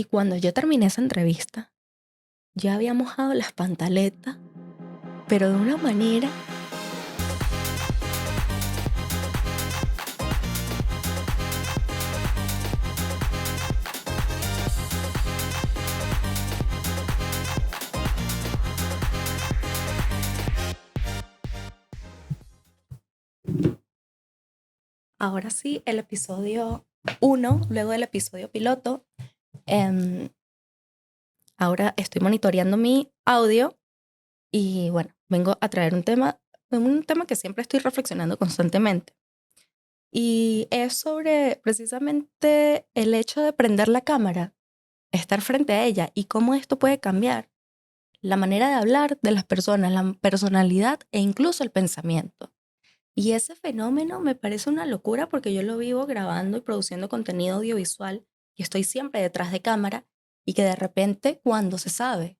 Y cuando yo terminé esa entrevista, ya había mojado las pantaletas, pero de una manera. Ahora sí, el episodio 1, luego del episodio piloto. Ahora estoy monitoreando mi audio y bueno, vengo a traer un tema que siempre estoy reflexionando constantemente. Y es sobre precisamente el hecho de prender la cámara, estar frente a ella y cómo esto puede cambiar la manera de hablar de las personas, la personalidad e incluso el pensamiento. Y ese fenómeno me parece una locura porque yo lo vivo grabando y produciendo contenido audiovisual y estoy siempre detrás de cámara y que de repente cuando se sabe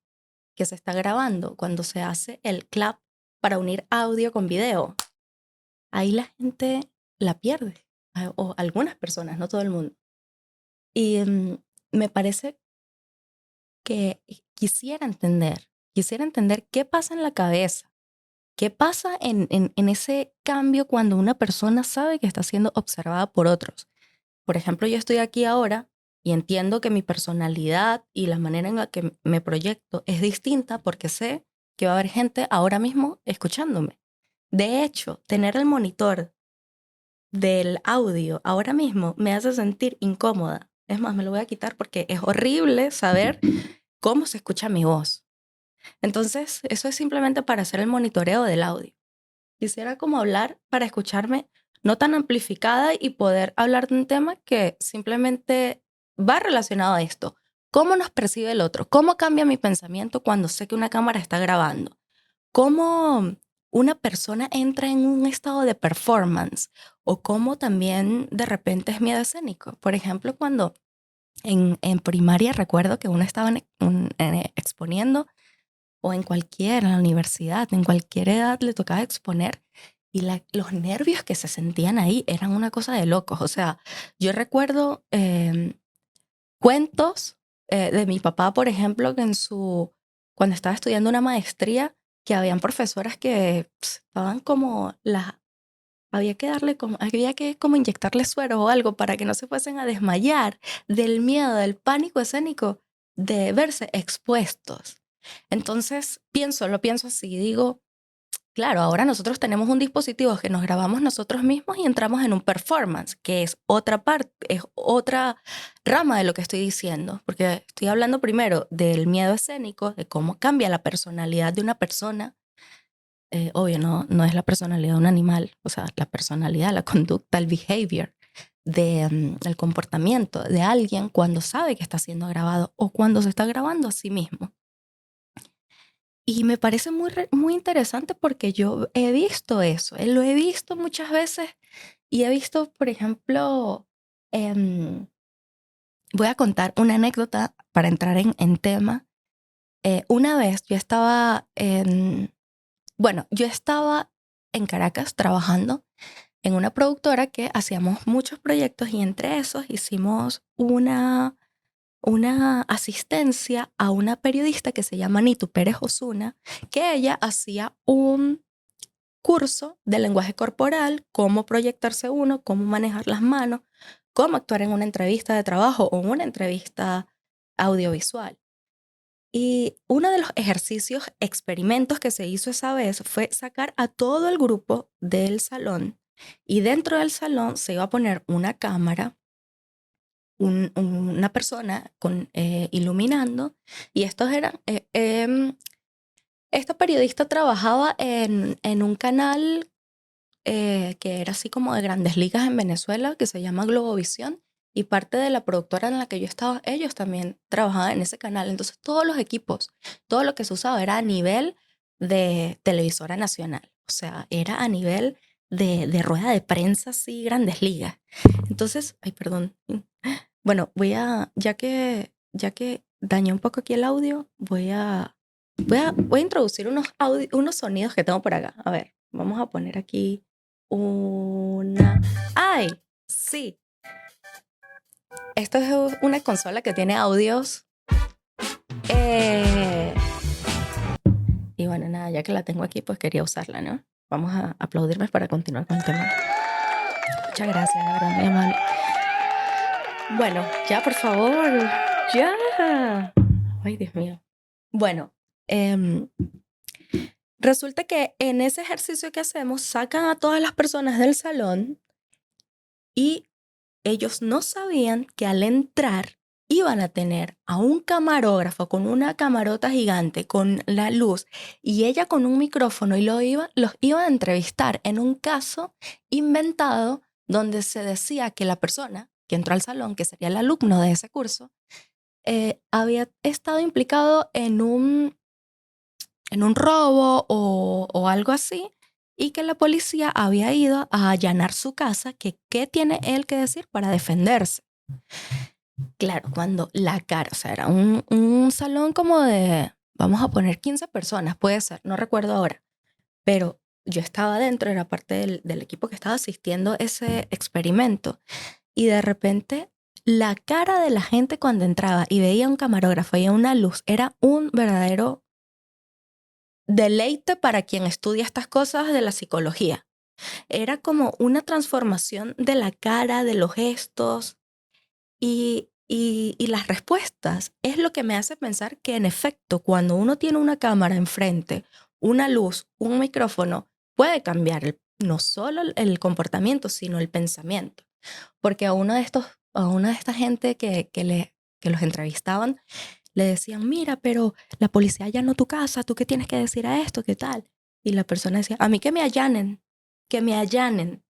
que se está grabando, cuando se hace el clap para unir audio con video, ahí la gente la pierde, o algunas personas, no todo el mundo. Y me parece que quisiera entender qué pasa en la cabeza. ¿Qué pasa en ese cambio cuando una persona sabe que está siendo observada por otros? Por ejemplo, yo estoy aquí ahora y entiendo que mi personalidad y la manera en la que me proyecto es distinta porque sé que va a haber gente ahora mismo escuchándome. De hecho, tener el monitor del audio ahora mismo me hace sentir incómoda. Es más, me lo voy a quitar porque es horrible saber cómo se escucha mi voz. Entonces, eso es simplemente para hacer el monitoreo del audio. Quisiera como hablar para escucharme no tan amplificada y poder hablar de un tema que simplemente va relacionado a esto. ¿Cómo nos percibe el otro? ¿Cómo cambia mi pensamiento cuando sé que una cámara está grabando? ¿Cómo una persona entra en un estado de performance? ¿O cómo también de repente es miedo escénico? Por ejemplo, cuando en primaria recuerdo que uno estaba exponiendo o en la universidad, en cualquier edad le tocaba exponer y los nervios que se sentían ahí eran una cosa de locos. O sea, yo recuerdo cuentos de mi papá, por ejemplo, que cuando estaba estudiando una maestría, que habían profesoras que estaban como había que como inyectarles suero o algo para que no se fuesen a desmayar del miedo, del pánico escénico de verse expuestos. Entonces lo pienso así, digo, claro, ahora nosotros tenemos un dispositivo que nos grabamos nosotros mismos y entramos en un performance, que es otra parte, es otra rama de lo que estoy diciendo, porque estoy hablando primero del miedo escénico, de cómo cambia la personalidad de una persona. Obvio, no es la personalidad de un animal, o sea, la personalidad, la conducta, el behavior, el comportamiento de alguien cuando sabe que está siendo grabado o cuando se está grabando a sí mismo. Y me parece muy interesante porque yo he visto eso, lo he visto muchas veces y he visto, por ejemplo, em, voy a contar una anécdota para entrar en tema. Una vez yo estaba en Caracas trabajando en una productora que hacíamos muchos proyectos y entre esos hicimos una asistencia a una periodista que se llama Nitu Pérez Osuna, que ella hacía un curso de lenguaje corporal, cómo proyectarse uno, cómo manejar las manos, cómo actuar en una entrevista de trabajo o en una entrevista audiovisual. Y uno de los experimentos que se hizo esa vez fue sacar a todo el grupo del salón y dentro del salón se iba a poner una cámara, una persona iluminando y esta periodista trabajaba en un canal que era así como de grandes ligas en Venezuela, que se llama Globovisión, y parte de la productora en la que yo estaba, ellos también trabajaban en ese canal. Entonces todos los equipos, todo lo que se usaba era a nivel de televisora nacional, o sea, era a nivel de rueda de prensa, así, grandes ligas. Entonces, ay, perdón. Bueno, ya que dañé un poco aquí el audio, voy a introducir unos sonidos que tengo por acá. A ver, vamos a poner aquí una. ¡Ay! Sí. Esto es una consola que tiene audios. eh, y bueno, nada, ya que la tengo aquí, pues quería usarla, ¿no? Vamos a aplaudirme para continuar con el tema. Muchas gracias, de verdad, muy amable. Bueno, ya, por favor, ya. Ay, Dios mío. Bueno, resulta que en ese ejercicio que hacemos, sacan a todas las personas del salón y ellos no sabían que al entrar iban a tener a un camarógrafo con una camarota gigante, con la luz, y ella con un micrófono y los iba a entrevistar en un caso inventado donde se decía que la persona que entró al salón, que sería el alumno de ese curso, había estado implicado en un robo o algo así, y que la policía había ido a allanar su casa, que qué tiene él que decir para defenderse. Claro, cuando la cara, o sea, era un salón como de, vamos a poner 15 personas, puede ser, no recuerdo ahora, pero yo estaba dentro, era parte del equipo que estaba asistiendo a ese experimento, y de repente la cara de la gente cuando entraba y veía un camarógrafo y una luz era un verdadero deleite para quien estudia estas cosas de la psicología. Era como una transformación de la cara, de los gestos y las respuestas. Es lo que me hace pensar que en efecto, cuando uno tiene una cámara enfrente, una luz, un micrófono, puede cambiar no solo el comportamiento, sino el pensamiento. Porque a una de esta gente que los entrevistaban, le decían, mira, pero la policía allanó tu casa, ¿tú qué tienes que decir a esto? ¿Qué tal? Y la persona decía, a mí que me allanen, que me allanen.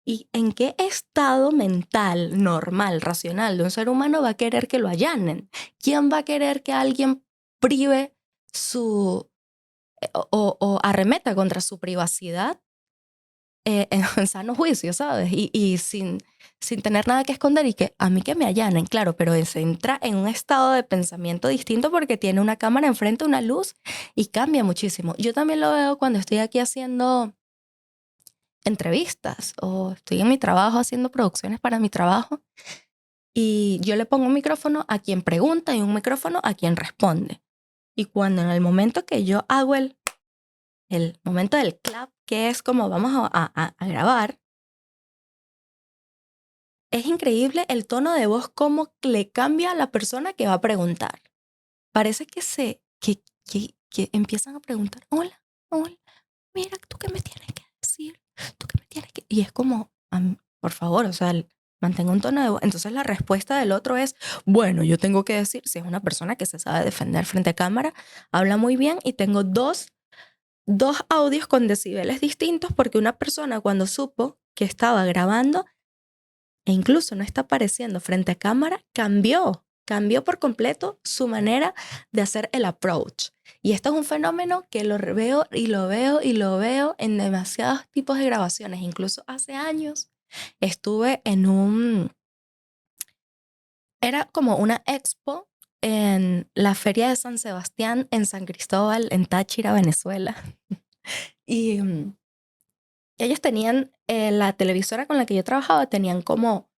¿Y en qué estado mental normal, racional de un ser humano va a querer que lo allanen? ¿Quién va a querer que alguien prive su o arremeta contra su privacidad en sano juicio, ¿sabes? Y sin tener nada que esconder y que a mí que me allanen, claro, pero se entra en un estado de pensamiento distinto porque tiene una cámara enfrente, una luz y cambia muchísimo. Yo también lo veo cuando estoy aquí haciendo entrevistas o estoy en mi trabajo haciendo producciones para mi trabajo y yo le pongo un micrófono a quien pregunta y un micrófono a quien responde. Y cuando en el momento que yo hago el momento del clap, que es como vamos a grabar, es increíble el tono de voz, cómo le cambia a la persona que va a preguntar. Parece que empiezan a preguntar, hola, hola, mira, ¿tú qué me tienes que decir? ¿Tú qué me tienes que...? Y es como, por favor, o sea, mantenga un tono de voz. Entonces la respuesta del otro es, bueno, yo tengo que decir, si es una persona que se sabe defender frente a cámara, habla muy bien y tengo dos audios con decibeles distintos porque una persona cuando supo que estaba grabando e incluso no está apareciendo frente a cámara, cambió por completo su manera de hacer el approach. Y esto es un fenómeno que lo veo y lo veo y lo veo en demasiados tipos de grabaciones. Incluso hace años estuve era como una expo en la Feria de San Sebastián en San Cristóbal, en Táchira, Venezuela. Y ellos tenían, la televisora con la que yo trabajaba, tenían como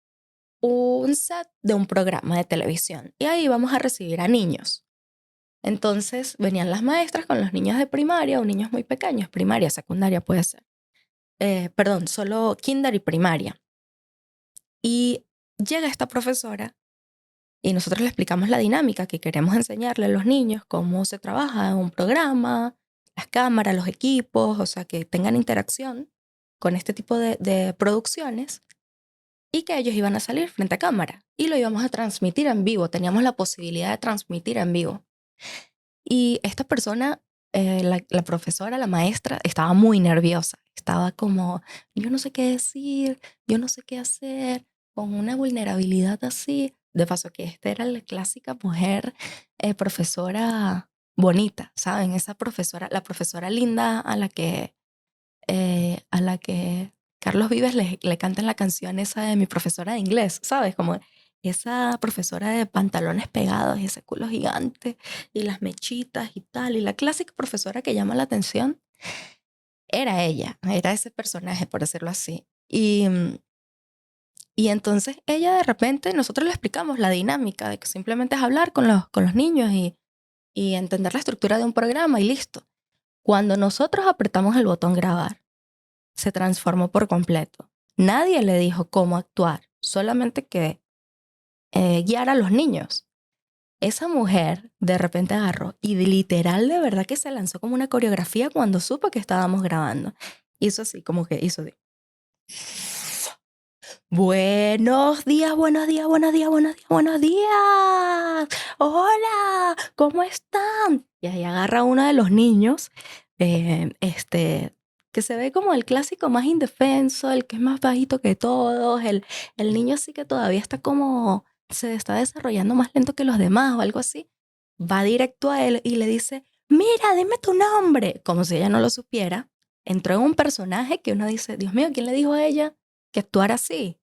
un set de un programa de televisión y ahí íbamos a recibir a niños. Entonces venían las maestras con los niños de primaria o niños muy pequeños, primaria, secundaria puede ser. Perdón, solo kinder y primaria. Y llega esta profesora y nosotros le explicamos la dinámica que queremos enseñarle a los niños, cómo se trabaja en un programa, las cámaras, los equipos, o sea, que tengan interacción con este tipo de producciones. Y que ellos iban a salir frente a cámara y lo íbamos a transmitir en vivo. Teníamos la posibilidad de transmitir en vivo. Y esta persona, la profesora, la maestra, estaba muy nerviosa. Estaba como, yo no sé qué decir, yo no sé qué hacer, con una vulnerabilidad así. De paso que esta era la clásica mujer profesora bonita, ¿saben? Esa profesora, la profesora linda a la que Carlos Vives le canta en la canción esa de mi profesora de inglés, ¿sabes? Como esa profesora de pantalones pegados y ese culo gigante y las mechitas y tal, y la clásica profesora que llama la atención, era ella, era ese personaje, por decirlo así. Y Y entonces ella de repente, nosotros le explicamos la dinámica de que simplemente es hablar con los niños y entender la estructura de un programa y listo. Cuando nosotros apretamos el botón grabar, se transformó por completo. Nadie le dijo cómo actuar, solamente que guiar a los niños. Esa mujer de repente agarró y literal de verdad que se lanzó como una coreografía cuando supo que estábamos grabando. Hizo así, como que hizo así. Buenos días, buenos días, buenos días, buenos días, buenos días. Hola, ¿cómo están? Y ahí agarra uno de los niños, que se ve como el clásico más indefenso, el que es más bajito que todos, el niño así que todavía está como, se está desarrollando más lento que los demás o algo así. Va directo a él y le dice, mira, dime tu nombre, como si ella no lo supiera. Entró en un personaje que uno dice, Dios mío, ¿quién le dijo a ella que actuara así?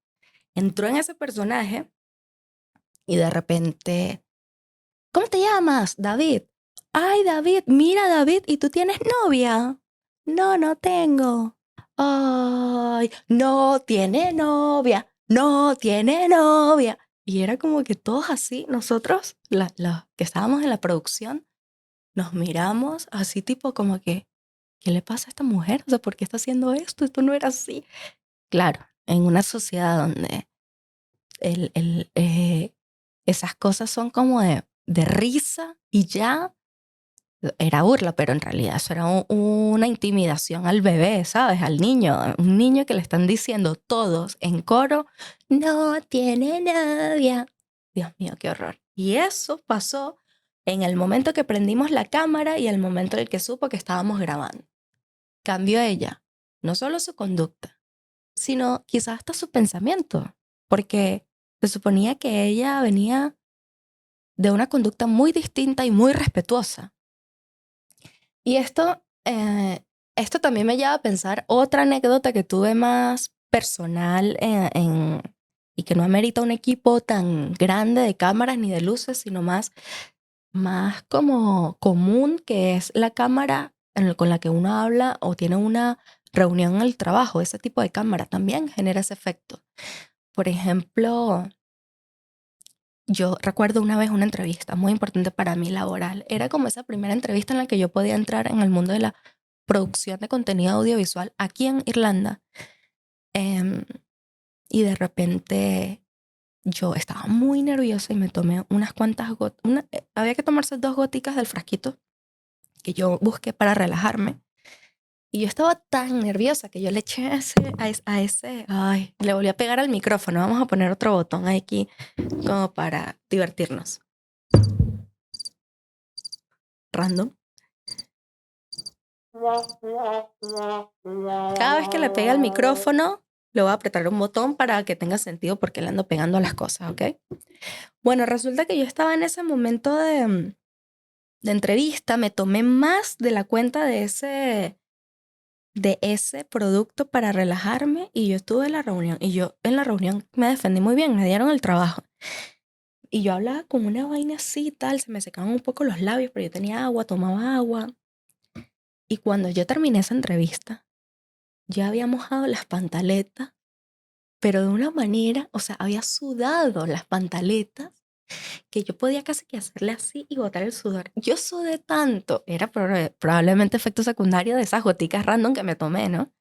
Entró en ese personaje y de repente, ¿cómo te llamas? David. Ay, David, mira, David, ¿y tú tienes novia? No, no tengo. Ay, no tiene novia, no tiene novia. Y era como que todos así, nosotros, los que estábamos en la producción, nos miramos así tipo como que, ¿qué le pasa a esta mujer? O sea, ¿por qué está haciendo esto? Esto no era así. Claro, en una sociedad donde el, el, eh, esas cosas son como de risa y ya era burla, pero en realidad eso era una intimidación al bebé, ¿sabes? Al niño, un niño que le están diciendo todos en coro, no tiene novia. Dios mío, qué horror. Y eso pasó en el momento que prendimos la cámara y el momento en el que supo que estábamos grabando. Cambió ella, no solo su conducta, sino quizás hasta su pensamiento, porque se suponía que ella venía de una conducta muy distinta y muy respetuosa. Y esto también me lleva a pensar otra anécdota que tuve más personal y que no amerita un equipo tan grande de cámaras ni de luces, sino más como común, que es la cámara con la que uno habla o tiene una reunión en el trabajo. Ese tipo de cámara también genera ese efecto. Por ejemplo, yo recuerdo una vez una entrevista muy importante para mí laboral. Era como esa primera entrevista en la que yo podía entrar en el mundo de la producción de contenido audiovisual aquí en Irlanda. Em, y de repente yo estaba muy nerviosa y me tomé unas cuantas gotas. Había que tomarse 2 goticas del frasquito que yo busqué para relajarme. Y yo estaba tan nerviosa que yo le eché ay, le volví a pegar al micrófono. Vamos a poner otro botón aquí como para divertirnos. Random. Cada vez que le pegue al micrófono, le voy a apretar un botón para que tenga sentido porque le ando pegando a las cosas, ¿ok? Bueno, resulta que yo estaba en ese momento de entrevista, me tomé más de la cuenta de ese producto para relajarme y yo estuve en la reunión y yo en la reunión me defendí muy bien, me dieron el trabajo. Y yo hablaba con una vaina así y tal, se me secaban un poco los labios, pero yo tenía agua, tomaba agua. Y cuando yo terminé esa entrevista, ya había mojado las pantaletas, pero de una manera, o sea, había sudado las pantaletas que yo podía casi que hacerle así y botar el sudor. Yo sudé tanto, era probablemente efecto secundario de esas goticas random que me tomé, ¿no?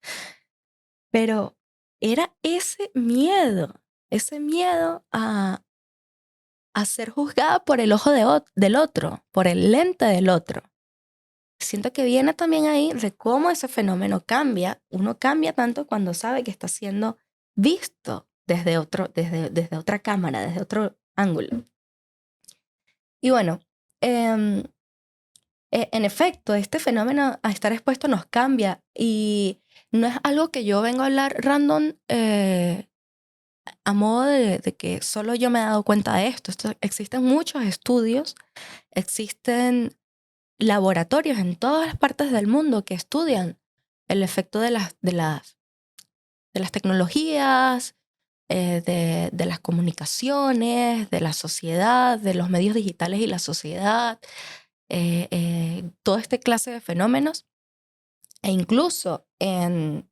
Pero era ese miedo a ser juzgada por el ojo del otro, por el lente del otro. Siento que viene también ahí de cómo ese fenómeno cambia. Uno cambia tanto cuando sabe que está siendo visto desde otra cámara, desde otro ángulo. Y bueno, em, en efecto, este fenómeno a estar expuesto nos cambia y no es algo que yo vengo a hablar random a modo de que solo yo me he dado cuenta de esto. Existen muchos estudios, existen laboratorios en todas las partes del mundo que estudian el efecto de las tecnologías, de las comunicaciones, de la sociedad, de los medios digitales y la sociedad, toda esta clase de fenómenos. E incluso en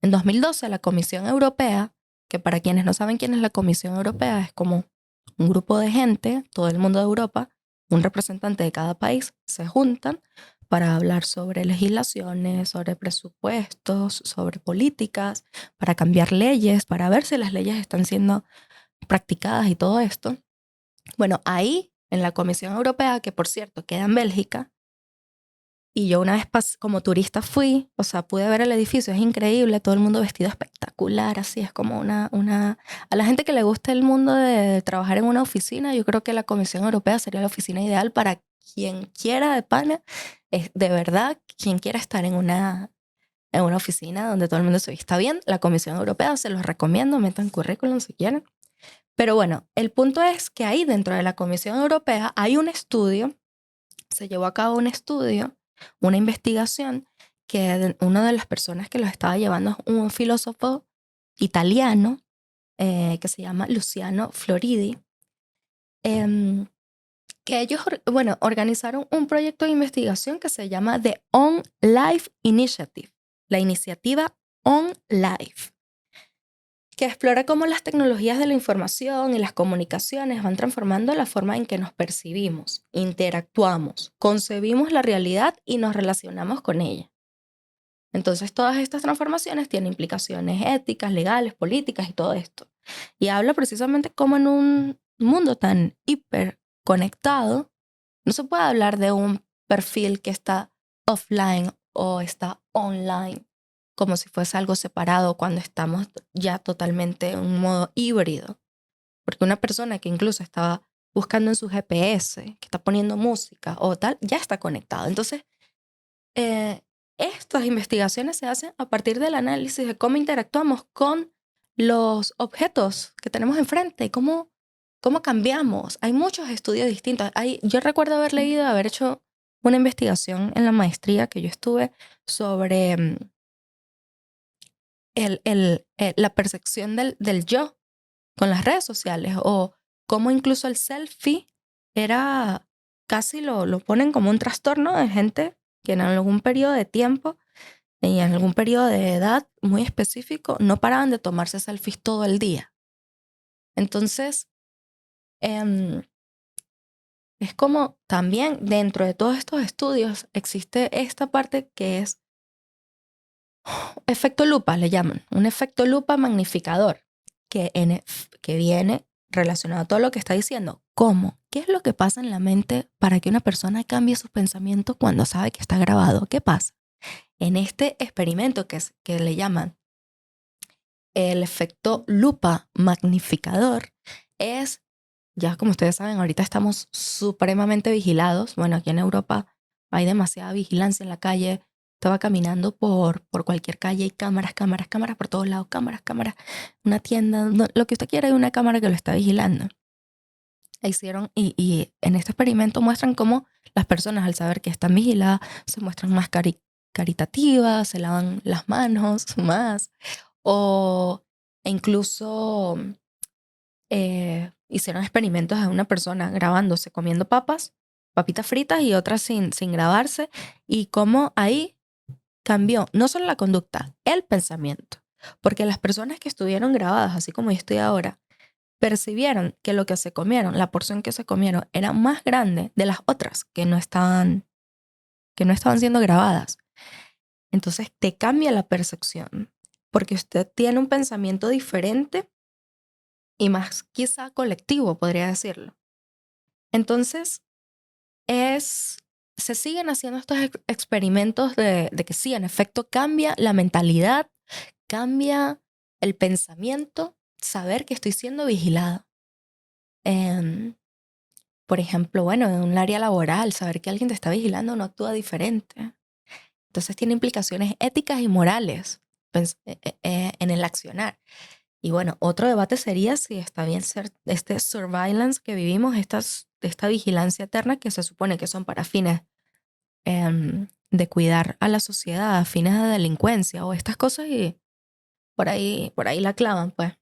2012 la Comisión Europea que para quienes no saben quién es la Comisión Europea, es como un grupo de gente, todo el mundo de Europa, un representante de cada país, se juntan para hablar sobre legislaciones, sobre presupuestos, sobre políticas, para cambiar leyes, para ver si las leyes están siendo practicadas y todo esto. Bueno, ahí en la Comisión Europea, que por cierto queda en Bélgica, y yo una vez como turista fui, o sea, pude ver el edificio, es increíble, todo el mundo vestido espectacular, así es como A la gente que le gusta el mundo de trabajar en una oficina, yo creo que la Comisión Europea sería la oficina ideal para quien quiera de pana, es de verdad, quien quiera estar en una oficina donde todo el mundo se vista bien, la Comisión Europea, se los recomiendo, metan currículum si quieren. Pero bueno, el punto es que ahí dentro de la Comisión Europea hay un estudio, se llevó a cabo un estudio, una investigación, que una de las personas que lo estaba llevando es un filósofo italiano que se llama Luciano Floridi, em, que ellos, bueno, organizaron un proyecto de investigación que se llama The On Life Initiative, la iniciativa On Life, que explora cómo las tecnologías de la información y las comunicaciones van transformando la forma en que nos percibimos, interactuamos, concebimos la realidad y nos relacionamos con ella. Entonces, todas estas transformaciones tienen implicaciones éticas, legales, políticas y todo esto. Y habla precisamente cómo en un mundo tan hiperconectado, no se puede hablar de un perfil que está offline o está online, como si fuese algo separado cuando estamos ya totalmente en un modo híbrido. Porque una persona que incluso estaba buscando en su GPS, que está poniendo música o tal, ya está conectado. Entonces, eh, estas investigaciones se hacen a partir del análisis de cómo interactuamos con los objetos que tenemos enfrente y cómo cambiamos. Hay muchos estudios distintos. Yo recuerdo haber leído, haber hecho una investigación en la maestría que yo estuve sobre la percepción del yo con las redes sociales, o cómo incluso el selfie era casi lo ponen como un trastorno de gente que en algún periodo de tiempo y en algún periodo de edad muy específico no paraban de tomarse selfies todo el día. Entonces, em, es como también dentro de todos estos estudios existe esta parte que es efecto lupa, le llaman, un efecto lupa magnificador, que viene relacionado a todo lo que está diciendo. ¿Cómo? ¿Qué es lo que pasa en la mente para que una persona cambie sus pensamientos cuando sabe que está grabado? ¿Qué pasa? En este experimento que le llaman el efecto lupa magnificador, es, ya como ustedes saben, ahorita estamos supremamente vigilados. Bueno, aquí en Europa hay demasiada vigilancia en la calle. Estaba caminando por cualquier calle y cámaras, cámaras, cámaras por todos lados, cámaras, cámaras. Una tienda, lo que usted quiera, hay una cámara que lo está vigilando. Hicieron, y en este experimento muestran cómo las personas, al saber que están vigiladas, se muestran más caritativas, se lavan las manos más, o e incluso hicieron experimentos de una persona grabándose comiendo papitas fritas, y otras sin grabarse, y cómo ahí cambió no solo la conducta, el pensamiento. Porque las personas que estuvieron grabadas, así como yo estoy ahora, percibieron que lo que se comieron, la porción que se comieron, era más grande de las otras que no estaban siendo grabadas. Entonces te cambia la percepción, porque usted tiene un pensamiento diferente y más quizá colectivo, podría decirlo. Entonces, se siguen haciendo estos experimentos de que sí, en efecto, cambia la mentalidad, cambia el pensamiento, saber que estoy siendo vigilada. Por ejemplo, bueno, en un área laboral, saber que alguien te está vigilando no actúa diferente. Entonces tiene implicaciones éticas y morales en el accionar. Y bueno, otro debate sería si está bien ser este surveillance que vivimos, esta vigilancia eterna que se supone que son para fines de cuidar a la sociedad, fines de delincuencia o estas cosas, y por ahí la clavan, pues.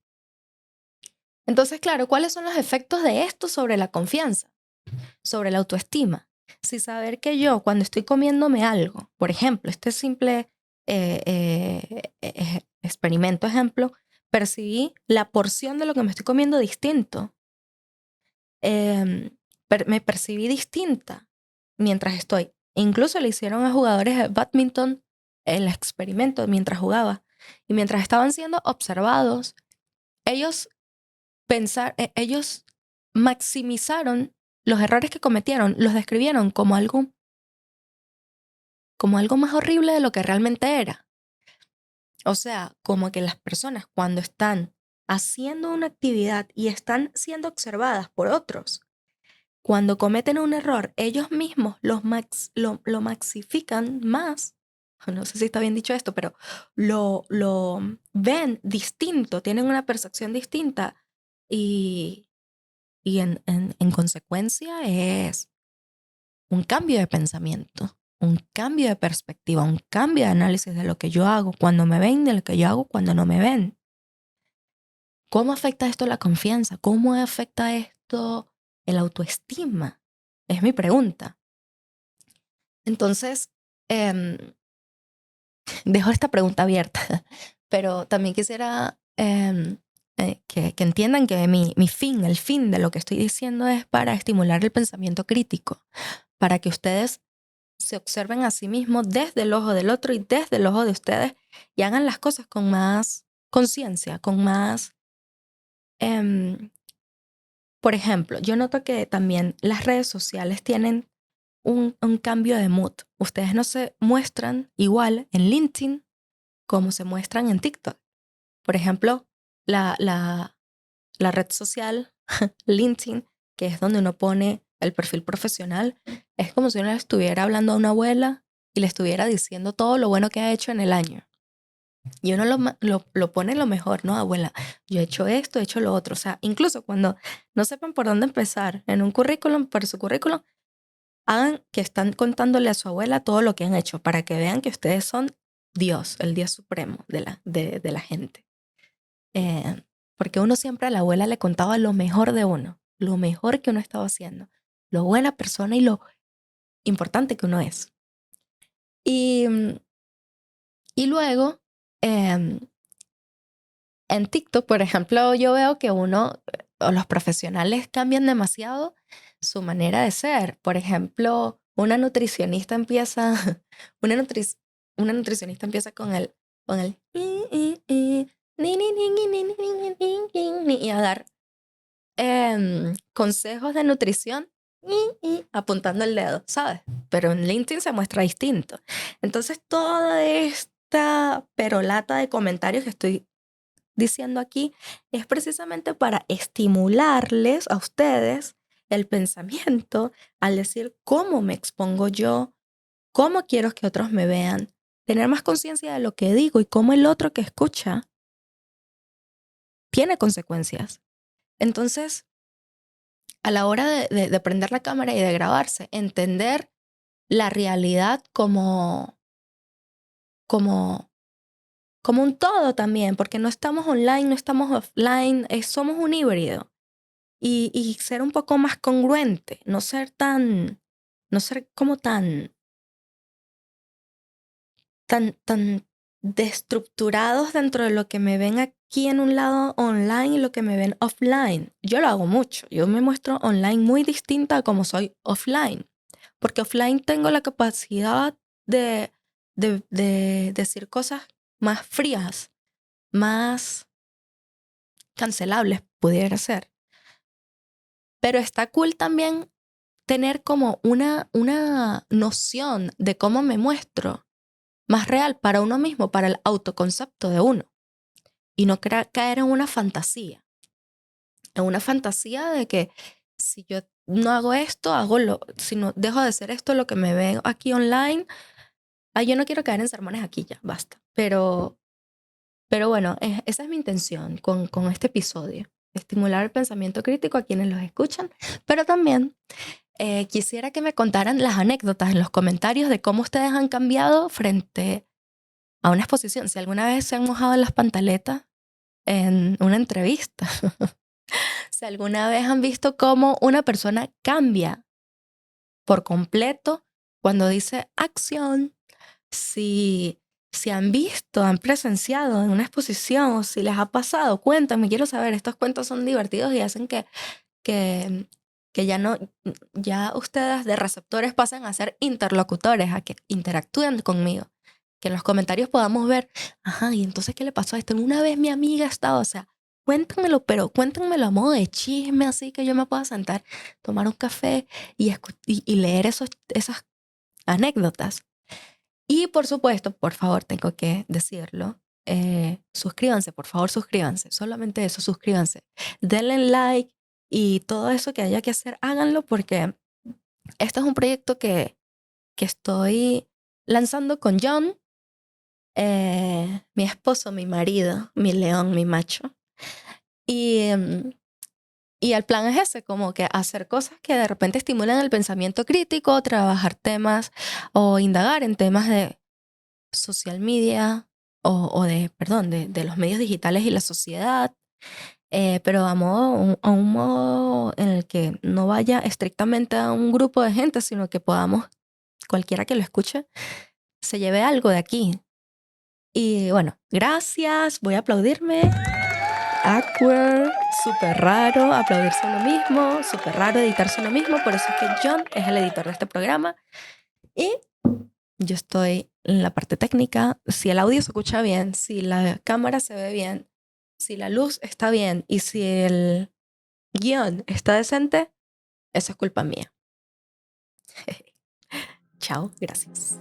Entonces, claro, ¿cuáles son los efectos de esto sobre la confianza, sobre la autoestima? Si saber que yo cuando estoy comiéndome algo, por ejemplo, este simple experimento, ejemplo, percibí la porción de lo que me estoy comiendo distinto. Me percibí distinta mientras estoy. Incluso le hicieron a jugadores de badminton el experimento mientras jugaba. Y mientras estaban siendo observados, ellos ellos maximizaron los errores que cometieron, los describieron como algo más horrible de lo que realmente era. O sea, como que las personas cuando están haciendo una actividad y están siendo observadas por otros, cuando cometen un error, ellos mismos lo maxifican más. No sé si está bien dicho esto, pero lo ven distinto, tienen una percepción distinta y, en consecuencia es un cambio de pensamiento, un cambio de perspectiva, un cambio de análisis de lo que yo hago cuando me ven, de lo que yo hago cuando no me ven. ¿Cómo afecta esto la confianza? ¿Cómo afecta esto el autoestima? Es mi pregunta. Entonces, em, dejo esta pregunta abierta, pero también quisiera que entiendan que mi fin, el fin de lo que estoy diciendo es para estimular el pensamiento crítico, para que ustedes se observen a sí mismos desde el ojo del otro y desde el ojo de ustedes y hagan las cosas con más conciencia, con más... por ejemplo, yo noto que también las redes sociales tienen un cambio de mood. Ustedes no se muestran igual en LinkedIn como se muestran en TikTok. Por ejemplo, la red social LinkedIn, que es donde uno pone el perfil profesional, es como si uno le estuviera hablando a una abuela y le estuviera diciendo todo lo bueno que ha hecho en el año. Y uno lo pone lo mejor, ¿no? Abuela, yo he hecho esto, he hecho lo otro. O sea, incluso cuando no sepan por dónde empezar en un currículum, por su currículum, hagan que están contándole a su abuela todo lo que han hecho para que vean que ustedes son Dios, el Dios supremo de la gente. Porque uno siempre a la abuela le contaba lo mejor de uno, lo mejor que uno estaba haciendo, lo buena persona y lo importante que uno es. Y, y luego, em, en TikTok, por ejemplo, yo veo que o los profesionales cambian demasiado su manera de ser. Por ejemplo, una nutricionista empieza, una, nutri- una nutricionista empieza con el y a dar consejos de nutrición apuntando el dedo, ¿sabes? Pero en LinkedIn se muestra distinto. Entonces, toda esta perolata de comentarios que estoy diciendo aquí es precisamente para estimularles a ustedes el pensamiento al decir cómo me expongo yo, cómo quiero que otros me vean, tener más conciencia de lo que digo y cómo el otro que escucha tiene consecuencias. Entonces, a la hora de prender la cámara y de grabarse, entender la realidad como, como un todo también, porque no estamos online, no estamos offline, somos un híbrido. Y ser un poco más congruente, no ser como tan destructurados dentro de lo que me ven aquí en un lado online y lo que me ven offline. Yo lo hago mucho, yo me muestro online muy distinta a como soy offline, porque offline tengo la capacidad de decir cosas más frías, más cancelables, pudiera ser. Pero está cool también tener como una noción de cómo me muestro más real para uno mismo, para el autoconcepto de uno. Y no caer en una fantasía de que si yo no hago esto, si no dejo de hacer esto, lo que me veo aquí online, yo no quiero caer en sermones aquí ya, basta. Pero bueno, esa es mi intención con este episodio, estimular el pensamiento crítico a quienes los escuchan, pero también quisiera que me contaran las anécdotas en los comentarios de cómo ustedes han cambiado frente a una exposición. Si alguna vez se han mojado en las pantaletas en una entrevista. Si alguna vez han visto cómo una persona cambia por completo cuando dice acción. Si Si han visto, han presenciado en una exposición o si les ha pasado, cuéntame, quiero saber. Estos cuentos son divertidos y hacen que, que ya no, ya ustedes de receptores pasen a ser interlocutores, a que interactúen conmigo. Que en los comentarios podamos ver, ajá, y entonces, ¿qué le pasó a esto? Una vez mi amiga estaba, o sea, cuéntenmelo, pero cuéntenmelo a modo de chisme, así que yo me pueda sentar, tomar un café y leer esas anécdotas. Y por supuesto, por favor, tengo que decirlo, suscríbanse, por favor, suscríbanse. Solamente eso, suscríbanse. Denle like y todo eso que haya que hacer, háganlo porque este es un proyecto que estoy lanzando con John, mi esposo, mi marido, mi león, mi macho. Y, y el plan es ese, como que hacer cosas que de repente estimulan el pensamiento crítico, trabajar temas o indagar en temas de social media o perdón, de los medios digitales y la sociedad, pero a un modo en el que no vaya estrictamente a un grupo de gente, sino que podamos, cualquiera que lo escuche, se lleve algo de aquí. Y bueno, gracias, voy a aplaudirme. Awkward, súper raro aplaudirse a uno mismo, súper raro editarse a uno mismo, por eso es que John es el editor de este programa. Y yo estoy en la parte técnica. Si el audio se escucha bien, si la cámara se ve bien, si la luz está bien y si el guión está decente, eso es culpa mía. Chao, gracias.